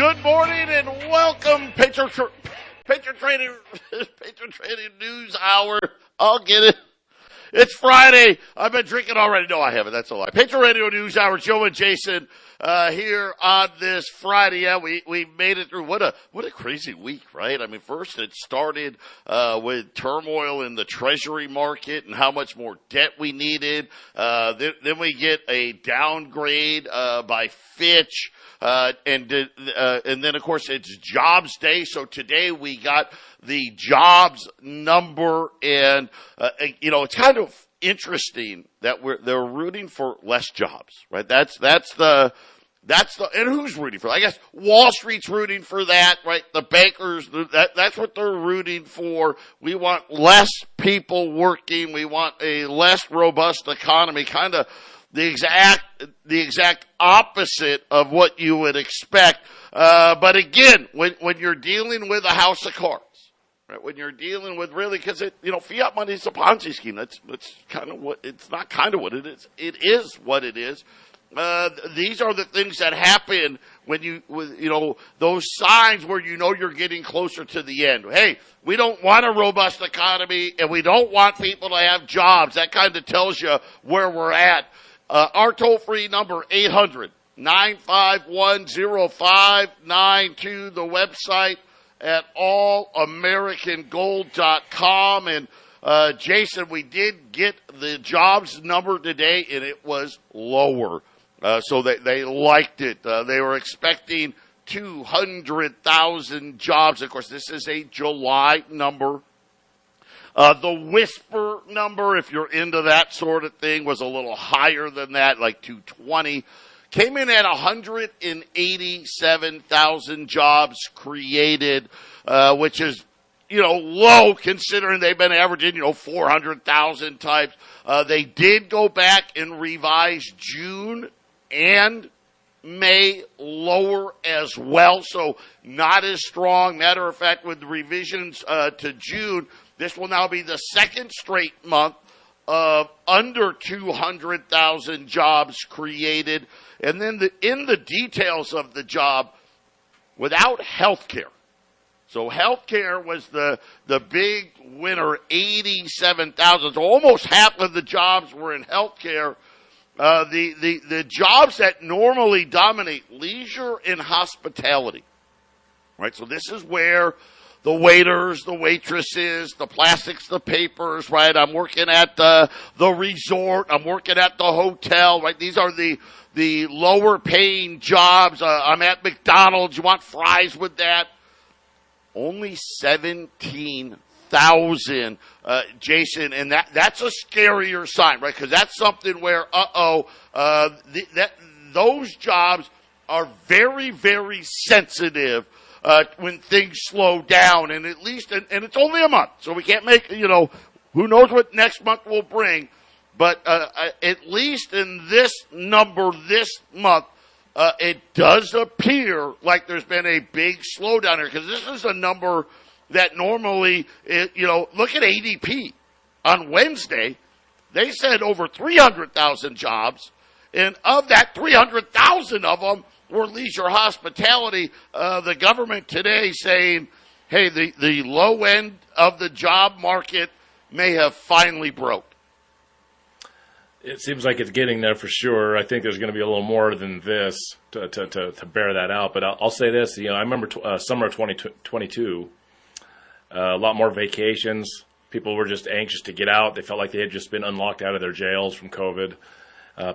Good morning and welcome, Patriot Trading News Hour. I'll get it. It's Friday. I've been drinking already. No, I haven't. That's a lie. Patriot Radio News Hour. Joe and Jason here on this Friday. Yeah, we made it through. What a crazy week, right? I mean, first it started with turmoil in the Treasury market and how much more debt we needed. Then we get a downgrade by Fitch. And then, of course, it's Jobs Day. So today we got the jobs number, and it's kind of interesting that they're rooting for less jobs, right? That's the and who's rooting for that? I guess Wall Street's rooting for that, right? The bankers, that's what they're rooting for. We want less people working. We want a less robust economy, kind of the exact opposite of what you would expect. But again, when you're dealing with a house of cards, right? When you're dealing with really, because fiat money is a Ponzi scheme. That's kind of what, it's not kind of what it is. It is what it is. These are the things that happen when those signs where you're getting closer to the end. Hey, we don't want a robust economy and we don't want people to have jobs. That kind of tells you where we're at. Our toll-free number, 800-951-0592. The website at allamericangold.com. And, Jason, we did get the jobs number today, and it was lower. So they liked it. They were expecting 200,000 jobs. Of course, this is a July number. The whisper number, if you're into that sort of thing, was a little higher than that, like 220. Came in at 187,000 jobs created, which is, low considering they've been averaging, 400,000 types. They did go back and revise June and May lower as well, so not as strong. Matter of fact, with the revisions to June, this will now be the second straight month of under 200,000 jobs created. And then in the details of the job, without health care. So health care was the big winner, 87,000. So almost half of the jobs were in health care. The jobs that normally dominate, leisure and hospitality. Right? So this is where the waiters, the waitresses, the plastics, the papers, right? I'm working at the resort. I'm working at the hotel, right? These are the lower paying jobs. I'm at McDonald's. You want fries with that? Only 17,000, Jason, and that's a scarier sign, right? Because that's something where, those jobs are very, very sensitive when things slow down, and at least, and it's only a month, so we can't make, who knows what next month will bring, but at least in this number this month, it does appear like there's been a big slowdown here, because this is a number that normally, look at ADP. On Wednesday, they said over 300,000 jobs, and of that 300,000 of them were leisure hospitality. The government today saying, hey, the low end of the job market may have finally broke. It seems like it's getting there for sure. I think there's going to be a little more than this to bear that out. But I'll say this, I remember summer of 2022, a lot more vacations. People were just anxious to get out. They felt like they had just been unlocked out of their jails from COVID.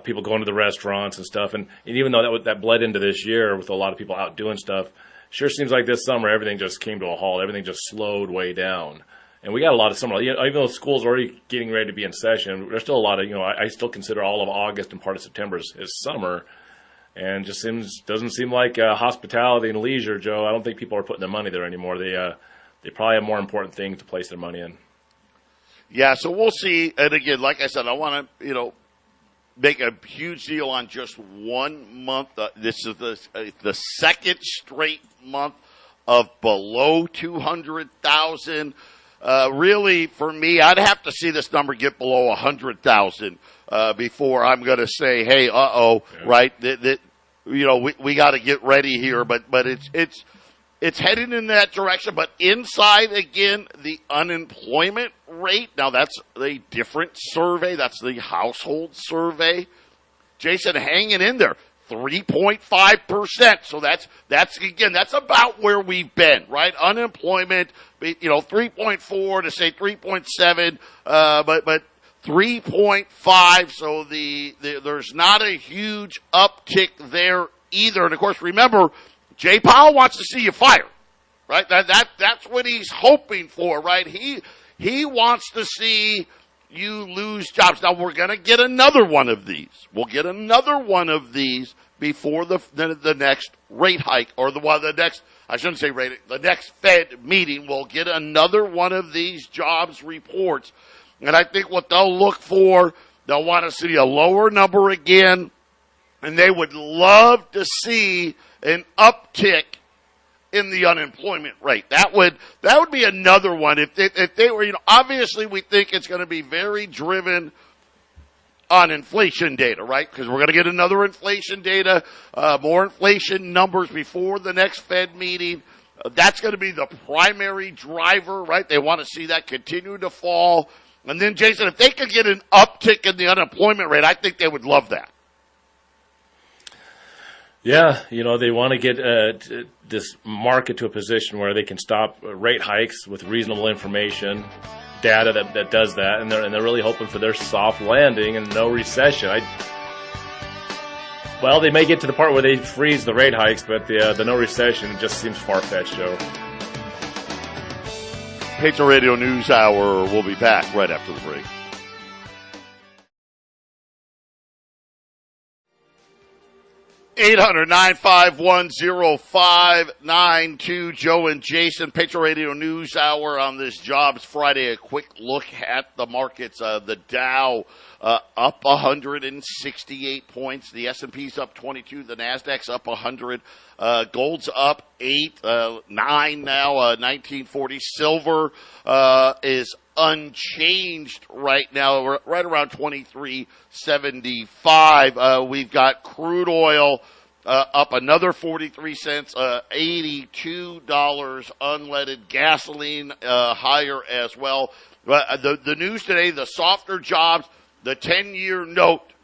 People going to the restaurants and stuff. And even though that bled into this year with a lot of people out doing stuff, sure seems like this summer everything just came to a halt. Everything just slowed way down. And we got a lot of summer. Even though school's already getting ready to be in session, there's still a lot of, I still consider all of August and part of September as summer. And just doesn't seem like hospitality and leisure, Joe. I don't think people are putting their money there anymore. They probably have more important things to place their money in. Yeah, so we'll see. And again, like I said, I want to, make a huge deal on just 1 month. This is the second straight month of below 200,000. Really, for me, I'd have to see this number get below 100,000 before I'm going to say, hey, right? we got to get ready here, but it's heading in that direction. But inside, again, the unemployment rate. Now, that's a different survey. That's the household survey. Jason, hanging in there, 3.5%. So that's about where we've been, right? Unemployment, 3.4 to say 3.7, but 3.5. So there's not a huge uptick there either. And of course, remember, Jay Powell wants to see you fired, right? That's what he's hoping for, right? He wants to see you lose jobs. Now, we're going to get another one of these. We'll get another one of these before the next rate hike, or the next Fed meeting. We'll get another one of these jobs reports. And I think what they'll look for, they'll want to see a lower number again, and they would love to see an uptick in the unemployment rate. That would be another one. If they were, obviously we think it's going to be very driven on inflation data, right? Because we're going to get another inflation data, more inflation numbers before the next Fed meeting. That's going to be the primary driver, right? They want to see that continue to fall. And then, Jason, if they could get an uptick in the unemployment rate, I think they would love that. Yeah, they want to get this market to a position where they can stop rate hikes with reasonable information, data that does that, and they're really hoping for their soft landing and no recession. Well, they may get to the part where they freeze the rate hikes, but the no recession just seems far-fetched, Joe. Patriot Radio News Hour. We'll be back right after the break. 800-951-0592. Joe and Jason, Patriot Radio News Hour on this Jobs Friday. A quick look at the markets. The Dow up 168 points. The S&P's up 22. The Nasdaq's up 100. Gold's up 8, 9 now, 1940. Silver is unchanged right now. We're right around 23.75. We've got crude oil up another 43 cents, $82 unleaded. Gasoline higher as well. The news today, the softer jobs, the 10-year note,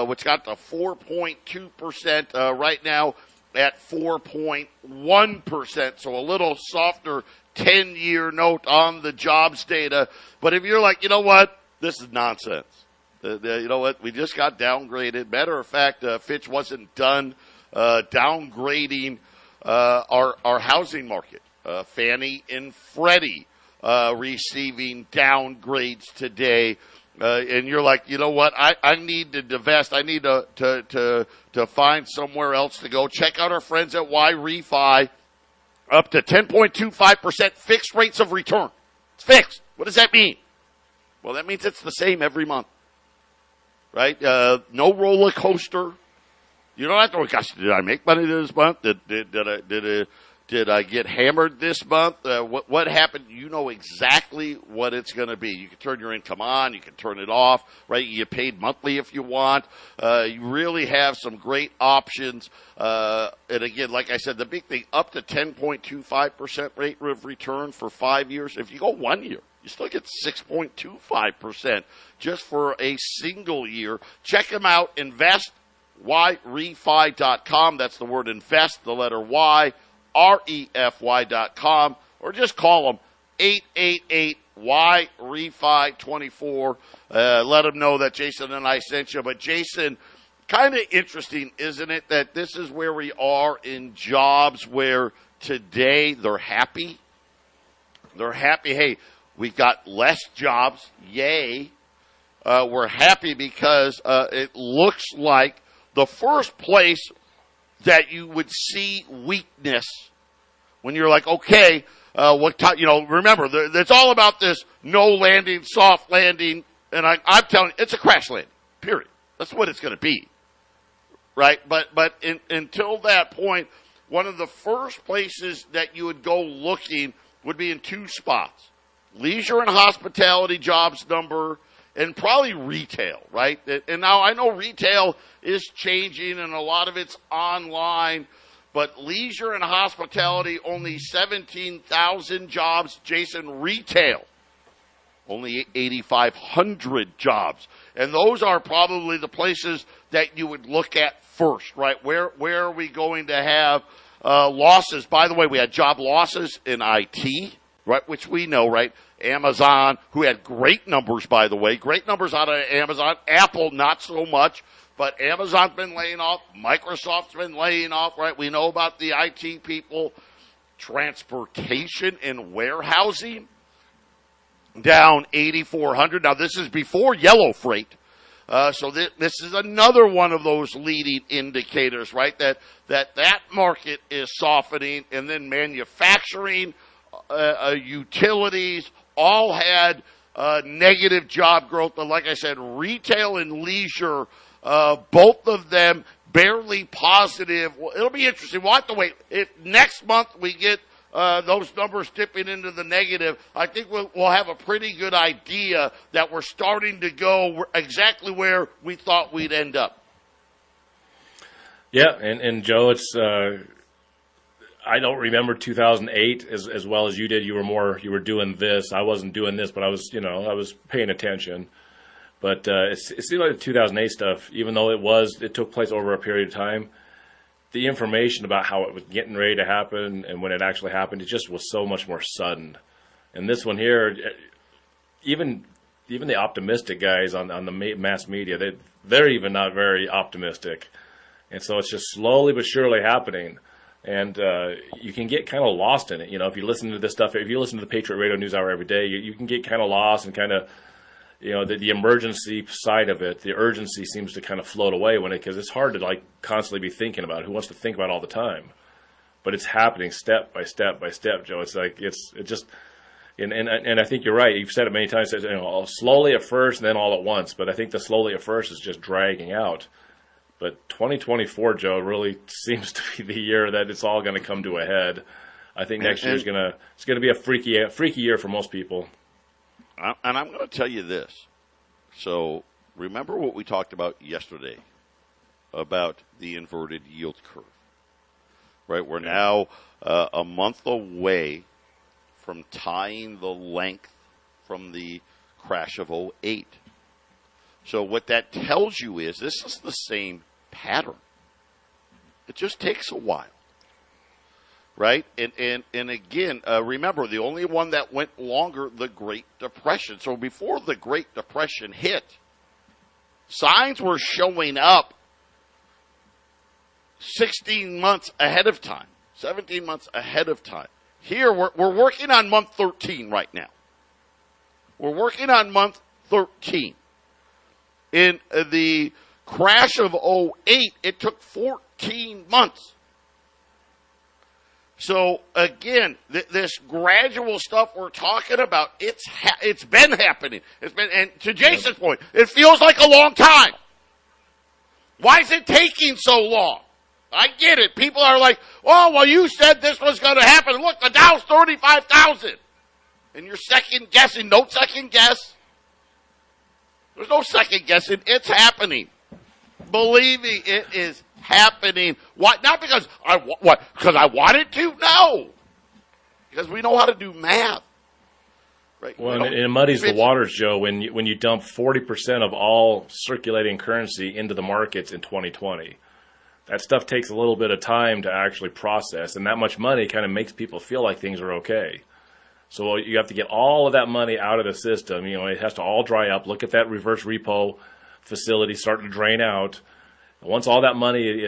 which got to 4.2% right now at 4.1%. So a little softer 10-year note on the jobs data. But if you're like, you know what, this is nonsense. You know what, we just got downgraded. Matter of fact, Fitch wasn't done downgrading our housing market. Fannie and Freddie receiving downgrades today. And you're like, you know what, I need to divest. I need to find somewhere else to go. Check out our friends at Y Refi. Up to 10.25% fixed rates of return. It's fixed. What does that mean? Well, that means it's the same every month, right? No roller coaster. You don't have to, gosh, did I make money this month? Did I get hammered this month? What happened? You know exactly what it's going to be. You can turn your income on. You can turn it off, right? You get paid monthly if you want. You really have some great options. And again, like I said, the big thing, up to 10.25% rate of return for 5 years. If you go 1 year, you still get 6.25% just for a single year. Check them out. Invest, yrefi.com. That's the word invest, the letter Y. REFY.com, or just call them 888-YREFI24. Let them know that Jason and I sent you. But Jason, kind of interesting, isn't it, that this is where we are in jobs where today they're happy. They're happy. Hey, we've got less jobs. Yay. We're happy because it looks like the first place that you would see weakness when you're like, okay, remember, it's all about this no landing, soft landing, and I'm telling you, it's a crash landing, period. That's what it's going to be, right? But until that point, one of the first places that you would go looking would be in two spots. Leisure and hospitality jobs number and probably retail, right? And now I know retail is changing and a lot of it's online, but leisure and hospitality, only 17,000 jobs. Jason, retail, only 8,500 jobs. And those are probably the places that you would look at first, right? Where are we going to have losses? By the way, we had job losses in IT, right? Which we know, right? Amazon, who had great numbers, by the way, great numbers out of Amazon. Apple, not so much, but Amazon's been laying off. Microsoft's been laying off, right? We know about the IT people. Transportation and warehousing, down 8,400. Now, this is before yellow freight. So this is another one of those leading indicators, right? That market is softening, and then manufacturing, utilities all had negative job growth. But like I said, retail and leisure, both of them barely positive. Well, it'll be interesting. We'll have to wait. If next month we get those numbers dipping into the negative, I think we'll have a pretty good idea that we're starting to go exactly where we thought we'd end up. Yeah, and Joe, it's I don't remember 2008 as well as you did. You were doing this. I wasn't doing this, but I was paying attention. But it seemed like the 2008 stuff, even though it took place over a period of time, the information about how it was getting ready to happen and when it actually happened, it just was so much more sudden. And this one here, even the optimistic guys on the mass media, they're even not very optimistic. And so it's just slowly but surely happening. And you can get kind of lost in it. You know, if you listen to this stuff, if you listen to the Patriot Radio News Hour every day, you can get kind of lost and kind of, you know, the emergency side of it, the urgency seems to kind of float away because it's hard to like constantly be thinking about it. Who wants to think about it all the time? But it's happening step by step by step, Joe. It's like it just, and I think you're right. You've said it many times. You know, slowly at first, and then all at once. But I think the slowly at first is just dragging out. But 2024, Joe, really seems to be the year that it's all going to come to a head. I think next year is going to be a freaky year for most people. And I'm going to tell you this. So remember what we talked about yesterday about the inverted yield curve, right? We're now a month away from tying the length from the crash of '08. So what that tells you is this is the same pattern. It just takes a while, right? And again, remember, the only one that went longer, the Great Depression. So before the Great Depression hit, signs were showing up 16 months ahead of time, 17 months ahead of time. Here, we're working on month 13 right now. We're working on month 13. In the crash of '08, it took 14 months. So again, this gradual stuff we're talking about, it's been happening. And to Jason's point, it feels like a long time. Why is it taking so long? I get it. People are like, oh, well, you said this was going to happen. Look, the Dow's 35,000. And you're second guessing. Don't second guess. There's no second guessing. It's happening. Believe me, it is happening. Why? Not because because I wanted to? No. Because we know how to do math. Right? Well, and it muddies the waters, Joe, when you dump 40% of all circulating currency into the markets in 2020. That stuff takes a little bit of time to actually process, and that much money kind of makes people feel like things are okay. So you have to get all of that money out of the system. You know, it has to all dry up. Look at that reverse repo facility starting to drain out. And once all that money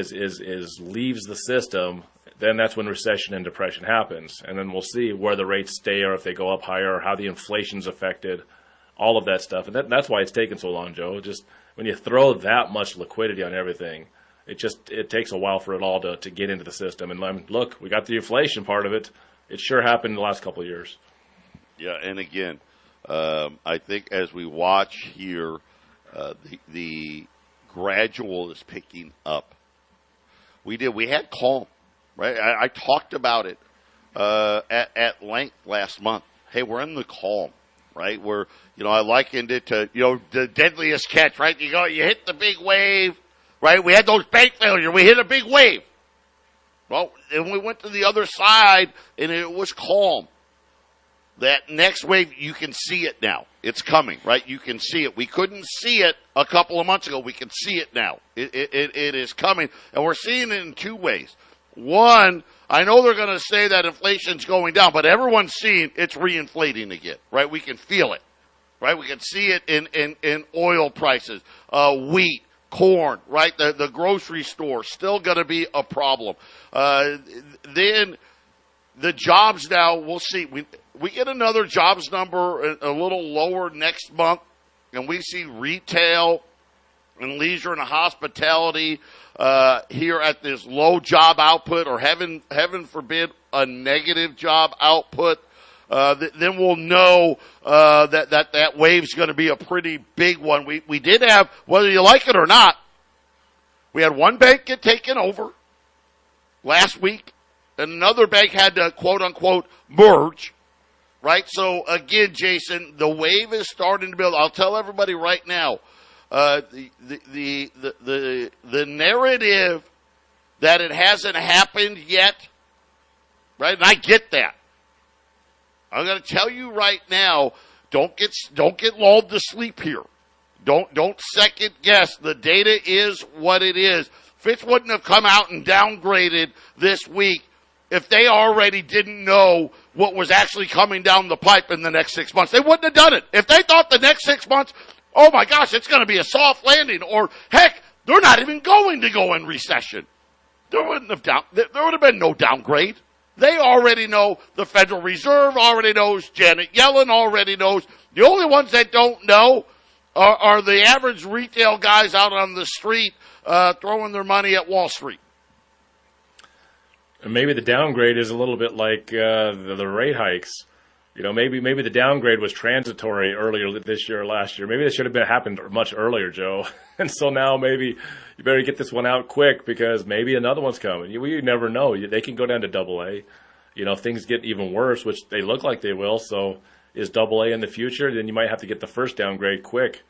leaves the system, then that's when recession and depression happens. And then we'll see where the rates stay or if they go up higher or how the inflation's affected, all of that stuff. And that's why it's taken so long, Joe. Just when you throw that much liquidity on everything, it takes a while for it all to get into the system. And look, we got the inflation part of it. It sure happened in the last couple of years. Yeah, and again, I think as we watch here, the gradual is picking up. We had calm, right? I talked about it at length last month. Hey, we're in the calm. right? Where, I likened it to, the deadliest catch, right? You hit the big wave, right? We had those bank failures. We hit a big wave. Well, and we went to the other side, and it was calm. That next wave, you can see it now. It's coming, right? You can see it. We couldn't see it a couple of months ago. We can see it now. It is coming, and we're seeing it in two ways. One, I know they're going to say that inflation's going down, but everyone's seeing it's reinflating again, right? We can feel it, right? We can see it in oil prices, wheat, corn, right? The grocery store still going to be a problem. Then the jobs now, we'll see. We get another jobs number a little lower next month, and we see retail and leisure and hospitality here at this low job output, or heaven forbid, a negative job output. Then we'll know that wave's going to be a pretty big one. We did have, whether you like it or not, we had one bank get taken over last week, and another bank had to, quote unquote, merge. Right? So, again, Jason, the wave is starting to build. I'll tell everybody right now, the narrative that it hasn't happened yet, right? And I get that. I'm going to tell you right now, don't get lulled to sleep here. Don't second guess. The data is what it is. Fitch wouldn't have come out and downgraded this week if they already didn't know what was actually coming down the pipe in the next 6 months. They wouldn't have done it. If they thought the next 6 months, oh my gosh, it's going to be a soft landing, or heck, they're not even going to go in recession, there would have been no downgrade. They already know. The Federal Reserve already knows. Janet Yellen already knows. The only ones that don't know are the average retail guys out on the street throwing their money at Wall Street. And maybe the downgrade is a little bit like the rate hikes. Maybe the downgrade was transitory earlier this year or last year. Maybe it should have happened much earlier, Joe. And so now maybe you better get this one out quick, because maybe another one's coming. You never know. They can go down to AA. If things get even worse, which they look like they will. So is AA in the future? Then you might have to get the first downgrade quick.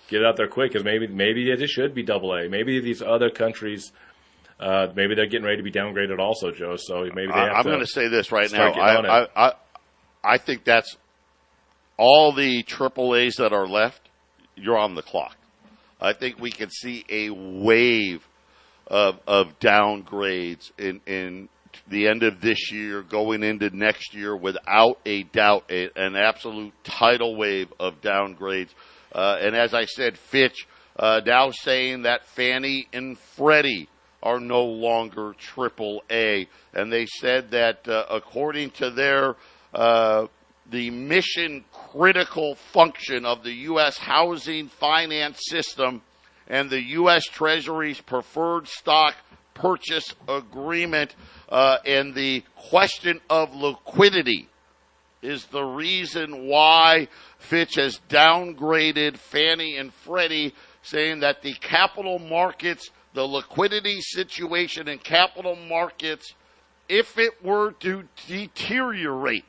Get it out there quick, because maybe it should be AA. Maybe these other countries, maybe they're getting ready to be downgraded also, Joe. So maybe they have I'm going to say this right now. I think that's all the AAAs that are left. You're on the clock. I think we can see a wave of downgrades in the end of this year, going into next year, without a doubt, an absolute tidal wave of downgrades. And as I said, Fitch now saying that Fannie and Freddie are no longer AAA. And they said that according to their the mission-critical function of the U.S. housing finance system and the U.S. Treasury's preferred stock purchase agreement and the question of liquidity is the reason why Fitch has downgraded Fannie and Freddie, saying that the capital markets, the liquidity situation in capital markets, if it were to deteriorate.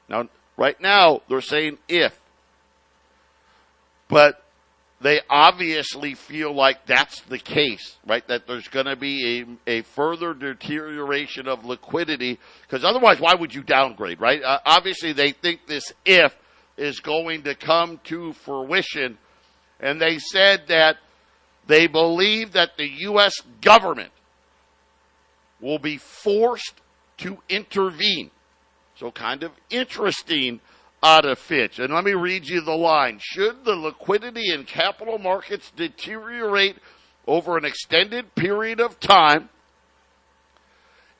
Now, right now, they're saying if. But they obviously feel like that's the case, right? That there's going to be a further deterioration of liquidity, because otherwise, why would you downgrade, right? Obviously, they think this if is going to come to fruition, and they said that they believe that the U.S. government will be forced to intervene. So kind of interesting out of Fitch. And let me read you the line. Should the liquidity in capital markets deteriorate over an extended period of time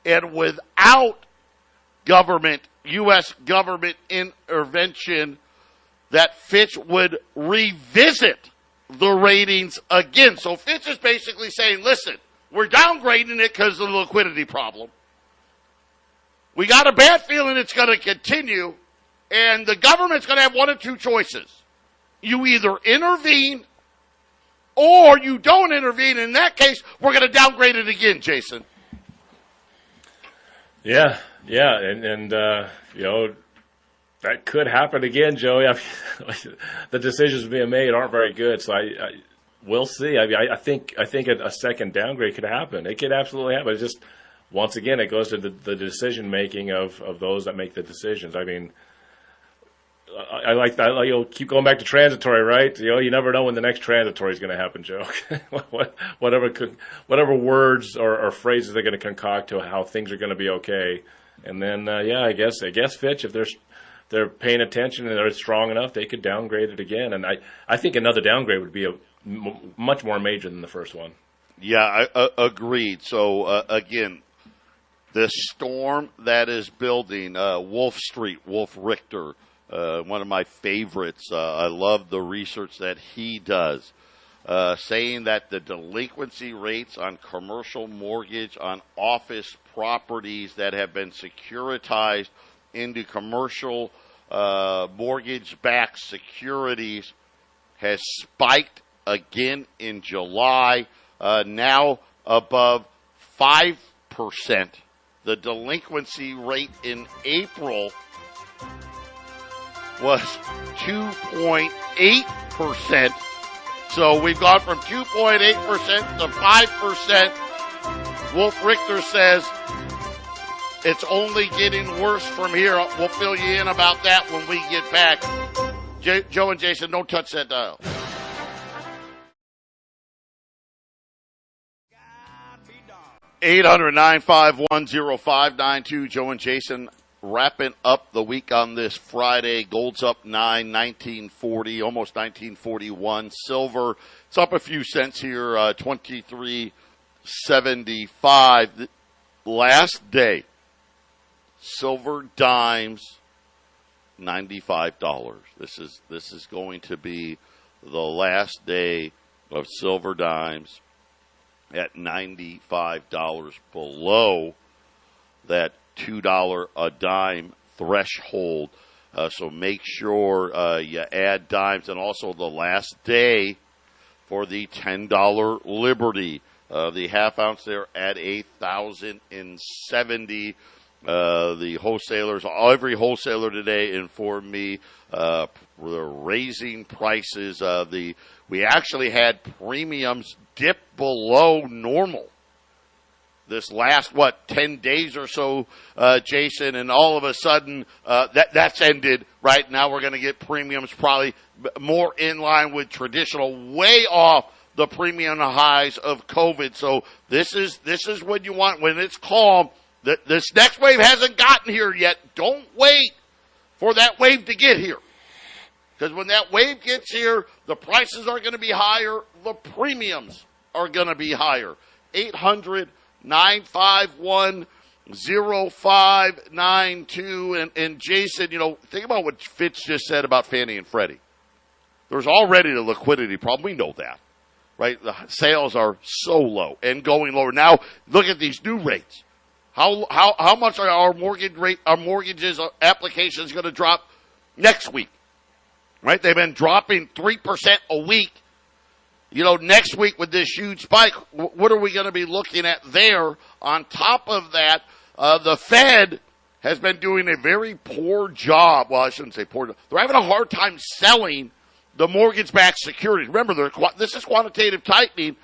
and without U.S. government intervention, that Fitch would revisit the ratings again. So Fitch is basically saying, listen, we're downgrading it because of the liquidity problem. We got a bad feeling it's going to continue, and the government's going to have one of two choices. You either intervene or you don't intervene. In that case, we're going to downgrade it again, Jason. Yeah, and That could happen again, Joey. The decisions being made aren't very good, so we'll see. I think a second downgrade could happen. It could absolutely happen. It's just, once again, it goes to the decision making of those that make the decisions. I mean, I like that. You'll keep going back to transitory, right? You never know when the next transitory is going to happen, Joe. whatever words or phrases they're going to concoct to how things are going to be okay, and then I guess Fitch, if they're paying attention and they're strong enough, they could downgrade it again. And I think another downgrade would be much more major than the first one. Yeah, agreed. So, again, the storm that is building, Wolf Street, Wolf Richter, one of my favorites. I love the research that he does, saying that the delinquency rates on commercial mortgage on office properties that have been securitized into commercial mortgage-backed securities has spiked again in July, now above 5%. The delinquency rate in April was 2.8%. So we've gone from 2.8% to 5%. Wolf Richter says it's only getting worse from here. We'll fill you in about that when we get back. Joe and Jason, don't touch that dial. (800-951-0592). Joe and Jason wrapping up the week on this Friday. Gold's up 1940, almost 1941. Silver, it's up a few cents here, 23.75. Last day, silver dimes, $95. This is going to be the last day of silver dimes at $95, below that $2 a dime threshold. So make sure you add dimes. And also the last day for the $10 Liberty. The half ounce there at $8,070. The wholesalers, every wholesaler today informed me they're raising prices. We actually had premiums dip below normal this last 10 days or so, Jason, and all of a sudden that's ended. Right now we're going to get premiums probably more in line with traditional, way off the premium highs of COVID. So this is what you want when it's calm. This next wave hasn't gotten here yet. Don't wait for that wave to get here, because when that wave gets here, the prices are going to be higher, the premiums are going to be higher. 800-951-0592. And Jason, think about what Fitch just said about Fannie and Freddie. There's already a liquidity problem. We know that, right? The sales are so low and going lower. Now, look at these new rates. How much are our mortgages applications going to drop next week? Right? They've been dropping 3% a week. Next week with this huge spike, what are we going to be looking at there? On top of that, the Fed has been doing a very poor job. Well, I shouldn't say poor. They're having a hard time selling the mortgage-backed securities. Remember, this is quantitative tightening.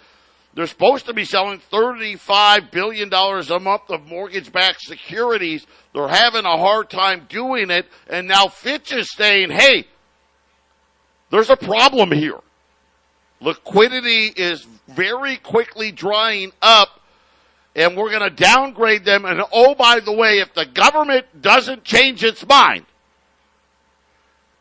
They're supposed to be selling $35 billion a month of mortgage-backed securities. They're having a hard time doing it. And now Fitch is saying, hey, there's a problem here. Liquidity is very quickly drying up, and we're going to downgrade them. And oh, by the way, if the government doesn't change its mind,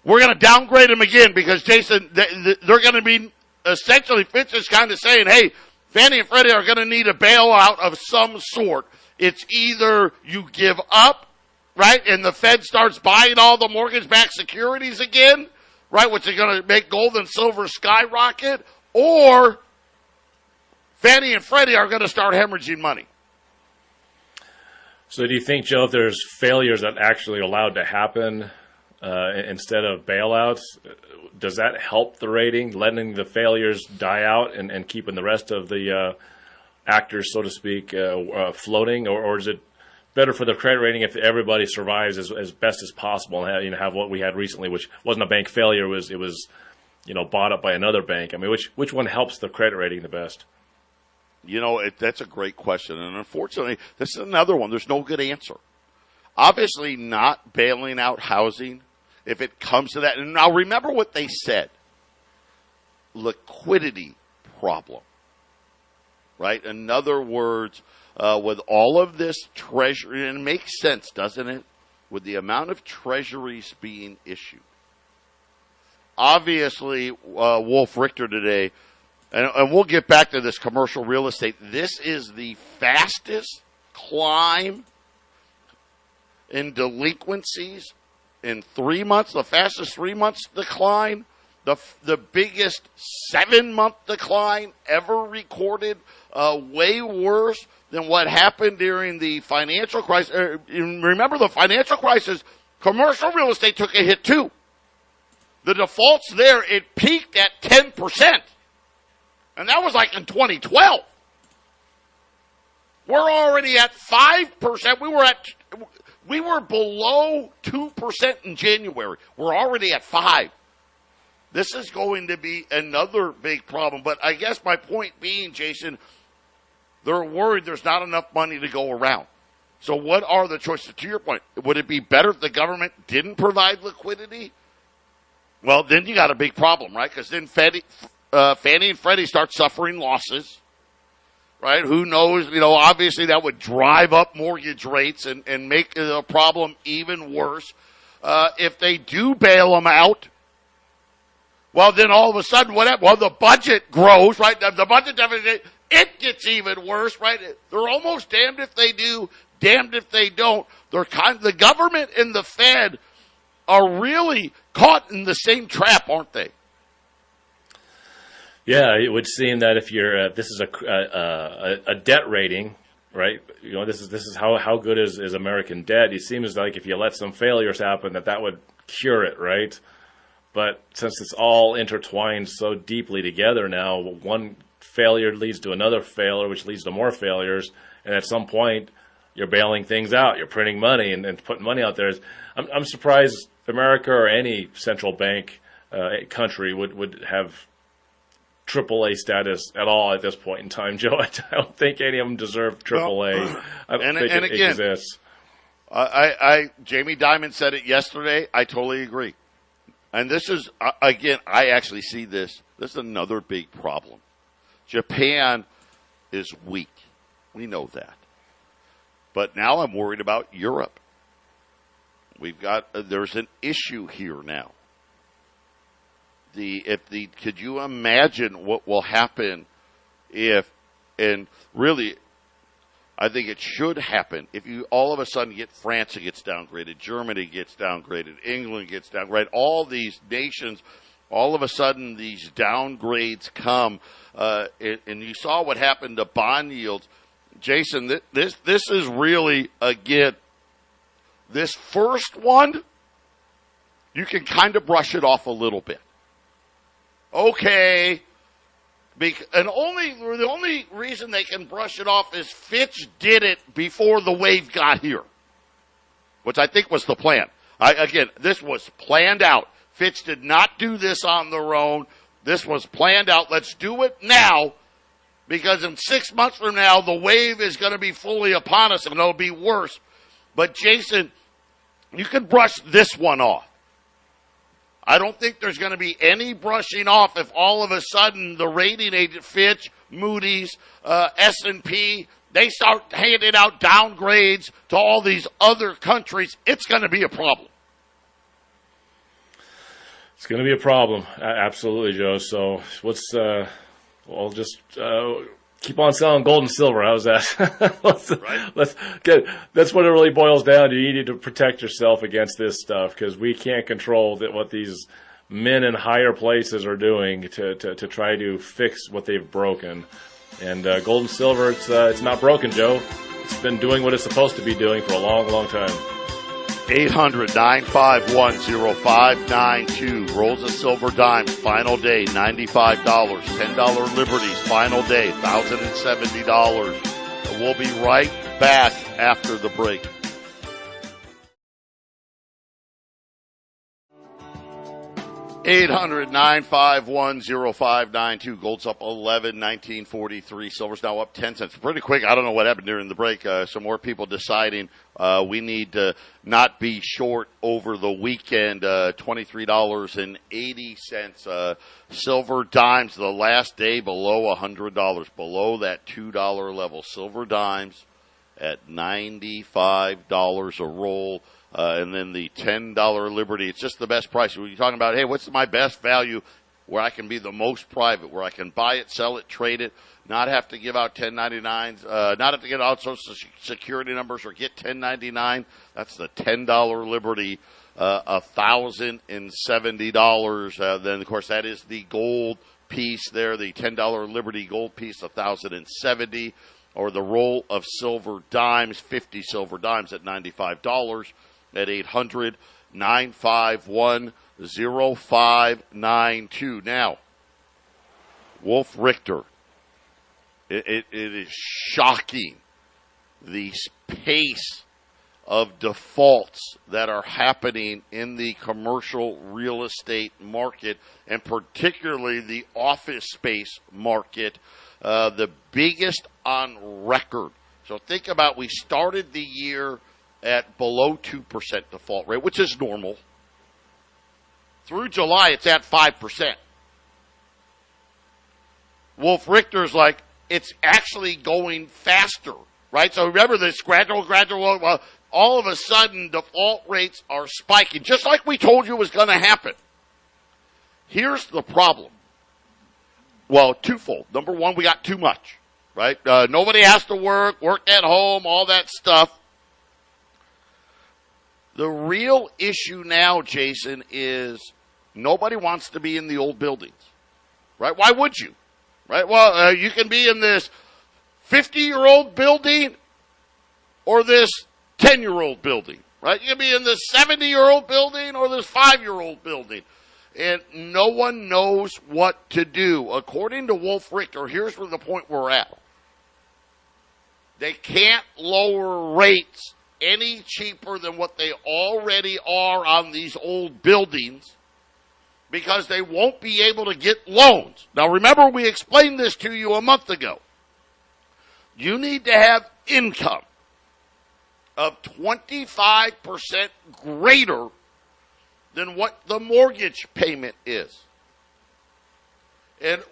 we're going to downgrade them again, because, Jason, they're going to be essentially, Fitch is kind of saying, hey, Fannie and Freddie are going to need a bailout of some sort. It's either you give up, right, and the Fed starts buying all the mortgage-backed securities again, right, which is going to make gold and silver skyrocket, or Fannie and Freddie are going to start hemorrhaging money. So do you think, Joe, if there's failures that actually allowed to happen instead of bailouts, does that help the rating, letting the failures die out and keeping the rest of the actors, so to speak, floating, or is it better for the credit rating if everybody survives as best as possible and have what we had recently, which wasn't a bank failure. It was bought up by another bank. I mean, which one helps the credit rating the best? That's a great question. And unfortunately, this is another one. There's no good answer. Obviously not bailing out housing if it comes to that. And now remember what they said. Liquidity problem. Right? In other words, with all of this treasury, and it makes sense, doesn't it? With the amount of treasuries being issued. Obviously, Wolf Richter today, and we'll get back to this commercial real estate. This is the fastest climb in delinquencies in 3 months, the fastest 3 months decline, the biggest 7-month decline ever recorded, way worse than what happened during the financial crisis. Remember the financial crisis, commercial real estate took a hit too. The defaults there, it peaked at 10%. And that was like in 2012. We're already at 5%. We were below 2% in January. We're already at 5%. This is going to be another big problem. But I guess my point being, Jason, they're worried there's not enough money to go around. So what are the choices? To your point, would it be better if the government didn't provide liquidity? Well, then you got a big problem, right? Because then Fannie and Freddie start suffering losses, right? Who knows? Obviously that would drive up mortgage rates and make the problem even worse. If they do bail them out, well, then all of a sudden, whatever. Well, the budget grows, right? The budget deficit, it gets even worse, right? They're almost damned if they do, damned if they don't. The government and the Fed are really caught in the same trap, aren't they? Yeah, it would seem that if you're this is a debt rating, right? This is how good is American debt. It seems like if you let some failures happen, that would cure it, right? But since it's all intertwined so deeply together now, one failure leads to another failure, which leads to more failures, and at some point you're bailing things out, you're printing money and putting money out there. I'm surprised America or any central bank country would have AAA status at all at this point in time, Joe. I don't think any of them deserve AAA. I don't think it exists. Jamie Dimon said it yesterday. I totally agree. And this is, again, I actually see this. This is another big problem. Japan is weak. We know that. But now I'm worried about Europe. There's an issue here now. Could you imagine what will happen and really, I think it should happen if you all of a sudden get France gets downgraded, Germany gets downgraded, England gets downgraded, all these nations, all of a sudden these downgrades come, and you saw what happened to bond yields. Jason, this is really, again, this first one, you can kind of brush it off a little bit. Okay. The only reason they can brush it off is Fitch did it before the wave got here, which I think was the plan. Again, this was planned out. Fitch did not do this on their own. This was planned out. Let's do it now, because in 6 months from now, the wave is going to be fully upon us, and it'll be worse. But, Jason, you can brush this one off. I don't think there's going to be any brushing off if all of a sudden the rating agent, Fitch, Moody's, S&P, they start handing out downgrades to all these other countries. It's going to be a problem. It's going to be a problem. Absolutely, Joe. So we'll just keep on selling gold and silver. How's that? Right. Let's get. That's what it really boils down to. You need to protect yourself against this stuff, because we can't control what these men in higher places are doing to try to fix what they've broken. And gold and silver, it's not broken, Joe. It's been doing what it's supposed to be doing for a long, long time. 800-951-0592. Rolls of silver dimes, final day, $95. $10 liberties, final day, $1,070. We'll be right back after the break. $800-951-0592. Gold's up 11, 1943. Silver's now up 10 cents. Pretty quick. I don't know what happened during the break. Some more people deciding we need to not be short over the weekend. $23.80. Silver dimes the last day below $100, below that $2 level. Silver dimes at $95 a roll. And then the $10 Liberty, it's just the best price. When you're talking about, hey, what's my best value where I can be the most private, where I can buy it, sell it, trade it, not have to give out 1099s, not have to get out Social Security numbers or get 1099. That's the $10 Liberty, $1,070. Then, of course, that is the gold piece there, the $10 Liberty gold piece, $1,070. Or the roll of silver dimes, 50 silver dimes at $95 at 800-951-0592. Now, Wolf Richter, it is shocking the pace of defaults that are happening in the commercial real estate market, and particularly the office space market, the biggest on record. So think about, we started the year at below 2% default rate, which is normal. Through July, it's at 5%. Wolf Richter's like, it's actually going faster, right? So remember this gradual, well, all of a sudden default rates are spiking, just like we told you was going to happen. Here's the problem. Well, twofold. Number one, we got too much, right? Nobody has to work at home, all that stuff. The real issue now, Jason, is nobody wants to be in the old buildings, right? Why would you, right? Well, you can be in this 50-year-old building or this 10-year-old building, right? You can be in this 70-year-old building or this 5-year-old building. And no one knows what to do. According to Wolf Richter, here's where the point we're at. They can't lower rates any cheaper than what they already are on these old buildings because they won't be able to get loans. Now, remember, we explained this to you a month ago. You need to have income of 25% greater than what the mortgage payment is. And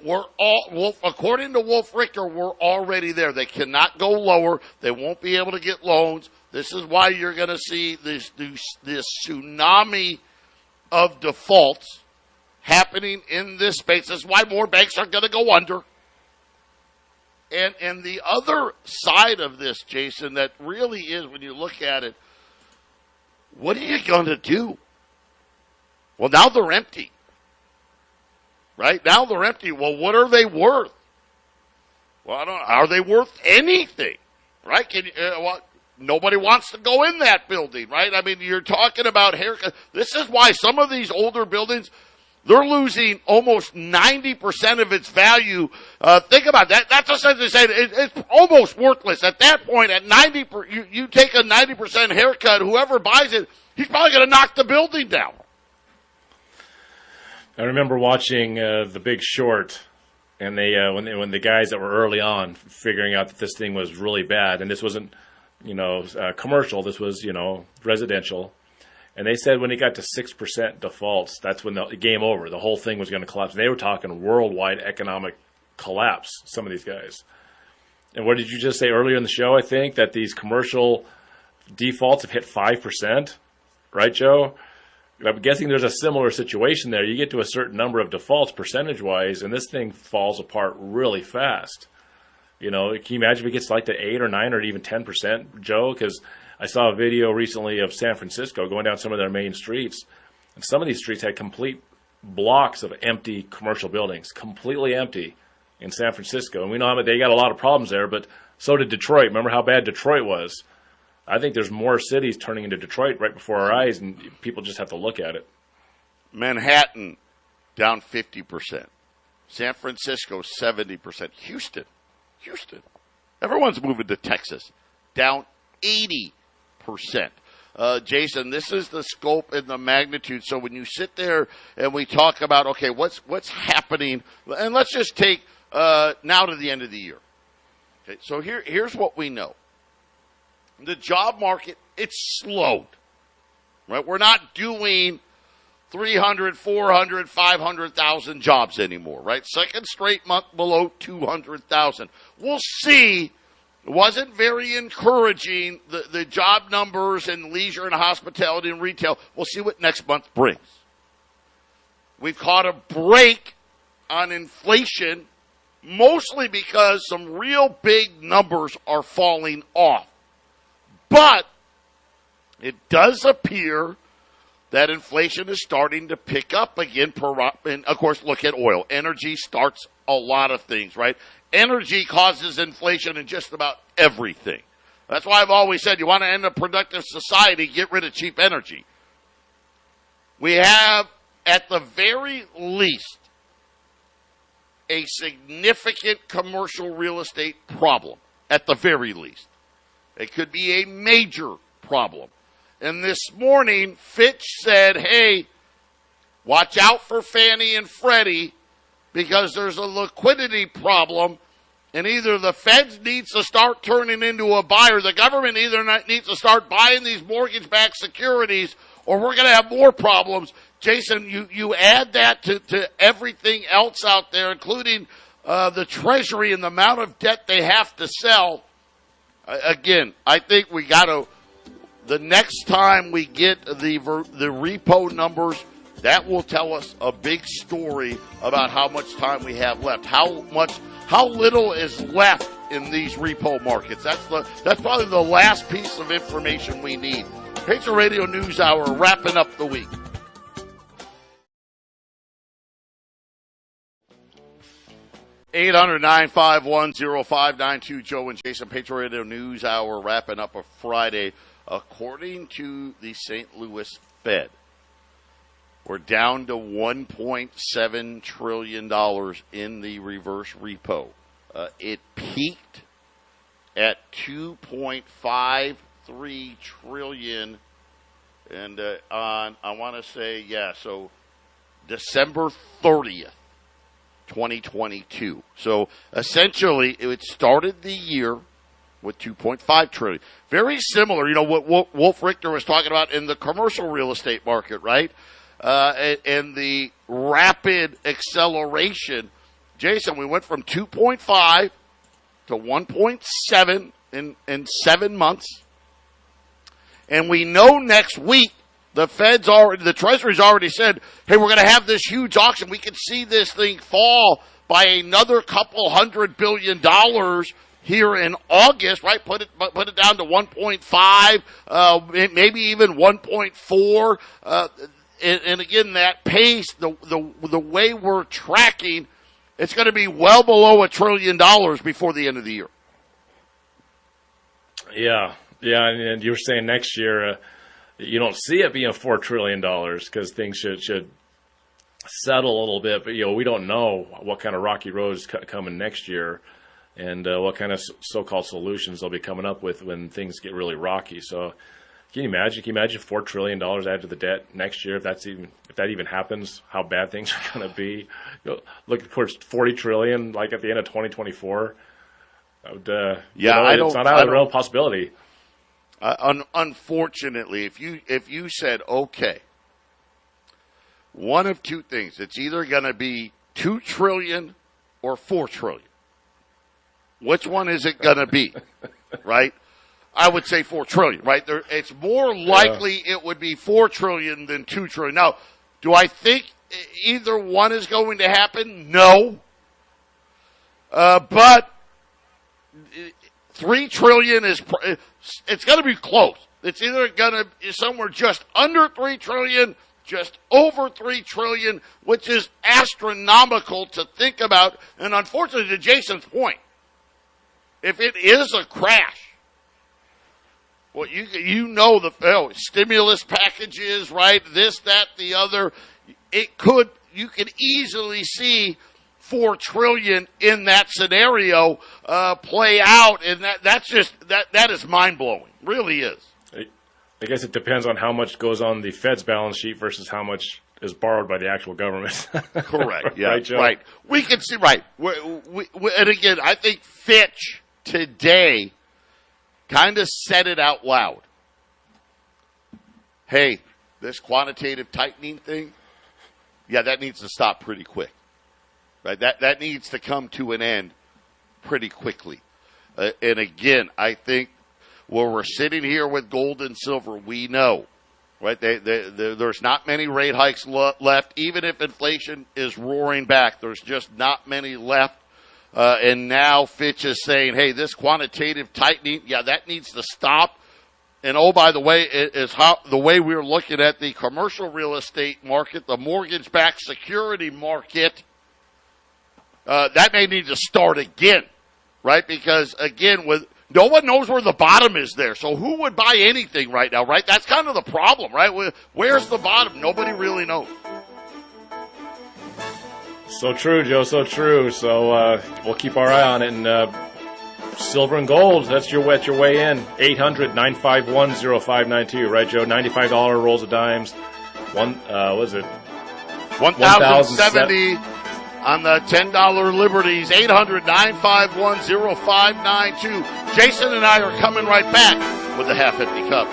according to Wolf Richter, we're already there. They cannot go lower. They won't be able to get loans. This is why you're going to see this tsunami of defaults happening in this space. This is why more banks are going to go under. And the other side of this, Jason, that really is, when you look at it, what are you going to do? Well, now they're empty. Right? Now they're empty. Well, what are they worth? Well, are they worth anything? Right? Nobody wants to go in that building, right? I mean, you're talking about haircut. This is why some of these older buildings, they're losing almost 90% of its value. Think about that. That's essentially saying it's almost worthless. At that point, at 90%, you take a 90% haircut, whoever buys it, he's probably going to knock the building down. I remember watching The Big Short, and they when the guys that were early on figuring out that this thing was really bad, and this wasn't, commercial, this was, residential, and they said when it got to 6% defaults, that's when the game over. The whole thing was going to collapse. And they were talking worldwide economic collapse. Some of these guys. And what did you just say earlier in the show? I think that these commercial defaults have hit 5%, right, Joe? I'm guessing there's a similar situation there. You get to a certain number of defaults percentage-wise, and this thing falls apart really fast. Can you imagine if it gets like to 8 or 9 or even 10%, Joe? Because I saw a video recently of San Francisco going down some of their main streets, and some of these streets had complete blocks of empty commercial buildings, completely empty in San Francisco. And we know they got a lot of problems there, but so did Detroit. Remember how bad Detroit was? I think there's more cities turning into Detroit right before our eyes, and people just have to look at it. Manhattan, down 50%. San Francisco, 70%. Houston, Everyone's moving to Texas, down 80%. Jason, this is the scope and the magnitude. So when you sit there and we talk about, okay, what's happening, and let's just take now to the end of the year. Okay, so here's what we know. The job market, it's slowed, right? We're not doing 300, 400, 500,000 jobs anymore, right? Second straight month below 200,000. We'll see. It wasn't very encouraging, the job numbers in leisure and hospitality and retail. We'll see what next month brings. We've caught a break on inflation, mostly because some real big numbers are falling off. But it does appear that inflation is starting to pick up again. And, of course, look at oil. Energy starts a lot of things, right? Energy causes inflation in just about everything. That's why I've always said you want to end a productive society, get rid of cheap energy. We have, at the very least, a significant commercial real estate problem, at the very least. It could be a major problem. And this morning, Fitch said, hey, watch out for Fannie and Freddie because there's a liquidity problem, and either the Fed needs to start turning into a buyer, the government either needs to start buying these mortgage-backed securities, or we're going to have more problems. Jason, you add that to everything else out there, including the Treasury and the amount of debt they have to sell. Again, I think we got to, the next time we get the repo numbers, that will tell us a big story about how much time we have left, how little is left in these repo markets. That's probably the last piece of information we need. Patriot Radio News Hour, wrapping up the week. Eight 800-951-0592, Joe and Jason, Patriot Radio News Hour, wrapping up a Friday. According to the St. Louis Fed, we're down to $1.7 trillion in the reverse repo. It peaked at $2.53 trillion, and on, I want to say, so December 30th. 2022. So essentially, it started the year with $2.5 trillion. Very similar, what Wolf Richter was talking about in the commercial real estate market, right? And the rapid acceleration. Jason, we went from 2.5 to 1.7 in 7 months. And we know next week the Treasury's already said, hey, we're going to have this huge auction. We could see this thing fall by another couple $100 billion here in August, right? Put it down to 1.5, maybe even 1.4. And again, that pace, the way we're tracking, it's going to be well below $1 trillion before the end of the year. Yeah, and you were saying next year. You don't see it being $4 trillion because things should settle a little bit. But, we don't know what kind of rocky roads coming next year and what kind of so-called solutions they'll be coming up with when things get really rocky. So can you imagine? Can you imagine $4 trillion added to the debt next year if that even happens, how bad things are going to be? Looking towards $40 trillion like at the end of 2024. It's not out of the real possibility. Unfortunately, if you said, okay, one of two things, it's either going to be $2 trillion or $4 trillion. Which one is it going to be, right? I would say $4 trillion, right? It's more likely it would be $4 trillion than $2 trillion. Now, do I think either one is going to happen? No. But $3 trillion it's going to be close. It's either going to be somewhere just under $3 trillion, just over $3 trillion, which is astronomical to think about. And unfortunately, to Jason's point, if it is a crash, well, the stimulus packages, right? This, that, the other. You could easily see $4 trillion in that scenario play out, and that is mind blowing. Really is. I guess it depends on how much goes on the Fed's balance sheet versus how much is borrowed by the actual government. Correct. Yeah. Right, Joe? Right. We can see. Right. And again, I think Fitch today kind of said it out loud. Hey, this quantitative tightening thing, yeah, that needs to stop pretty quick. Right? That needs to come to an end pretty quickly. And again, I think where we're sitting here with gold and silver, we know, right? There's not many rate hikes left. Even if inflation is roaring back, there's just not many left. And now Fitch is saying, hey, this quantitative tightening, yeah, that needs to stop. And oh, by the way, it is how the way we're looking at the commercial real estate market, the mortgage-backed security market, that may need to start again, right? Because again, no one knows where the bottom is there. So who would buy anything right now, right? That's kind of the problem, right? Where's the bottom? Nobody really knows. So true, Joe. So true. So we'll keep our eye on it. And silver and gold, that's your way in. 800-951-0592, right, Joe? $95 rolls of dimes. What is it? 1,070 on the $10 Liberties. 800-951-0592. Jason and I are coming right back with the Half Empty Cup.